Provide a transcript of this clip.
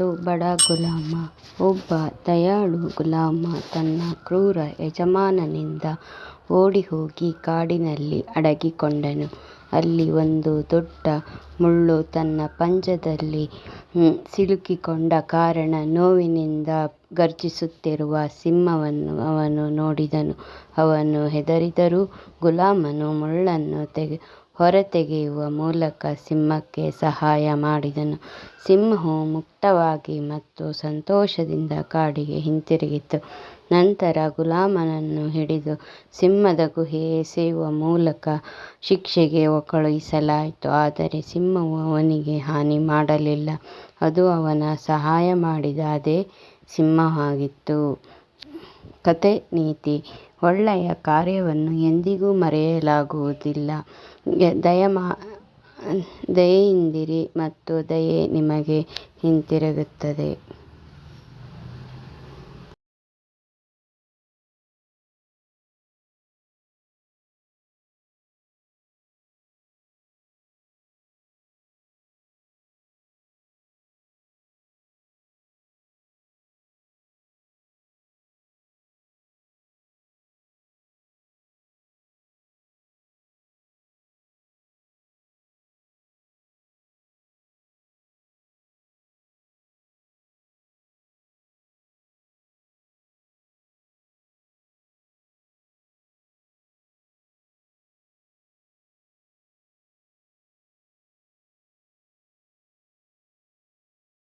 ಮತ್ತು ಬಡ ಗುಲಾಮ. ಒಬ್ಬ ದಯಾಳು ಗುಲಾಮ ತನ್ನ ಕ್ರೂರ ಯಜಮಾನನಿಂದ ಓಡಿಹೋಗಿ ಕಾಡಿನಲ್ಲಿ ಅಡಗಿಕೊಂಡನು. ಅಲ್ಲಿ ಒಂದು ದೊಡ್ಡ ಮುಳ್ಳು ತನ್ನ ಪಂಜದಲ್ಲಿ ಸಿಲುಕಿಕೊಂಡ ಕಾರಣ ನೋವಿನಿಂದ ಘರ್ಜಿಸುತ್ತಿರುವ ಸಿಂಹವನ್ನು ಅವನು ನೋಡಿದನು. ಅವನು ಹೆದರಿದರೂ ಗುಲಾಮನು ಮುಳ್ಳನ್ನು ಹೊರತೆಗೆಯುವ ಮೂಲಕ ಸಿಂಹಕ್ಕೆ ಸಹಾಯ ಮಾಡಿದನು. ಸಿಂಹವು ಮುಕ್ತವಾಗಿ ಮತ್ತು ಸಂತೋಷದಿಂದ ಕಾಡಿಗೆ ಹಿಂತಿರುಗಿತು. ನಂತರ ಗುಲಾಮನನ್ನು ಹಿಡಿದು ಸಿಂಹದ ಗುಹೆಗೆ ಎಸೆಯುವ ಮೂಲಕ ಶಿಕ್ಷೆಗೆ ಕಳುಹಿಸಲಾಯಿತು. ಆದರೆ ಸಿಂಹವು ಅವನಿಗೆ ಹಾನಿ ಮಾಡಲಿಲ್ಲ. ಅದು ಅವನ ಸಹಾಯ ಮಾಡಿದ ಅದೇ ಸಿಂಹವಾಗಿತ್ತು. ಕಥೆ ನೀತಿ: ಒಳ್ಳೆಯ ಕಾರ್ಯವನ್ನು ಎಂದಿಗೂ ಮರೆಯಲಾಗುವುದಿಲ್ಲ. ದಯೆಯಿಂದಿರಿ ಮತ್ತು ದಯೆ ನಿಮಗೆ ಹಿಂತಿರುಗುತ್ತದೆ.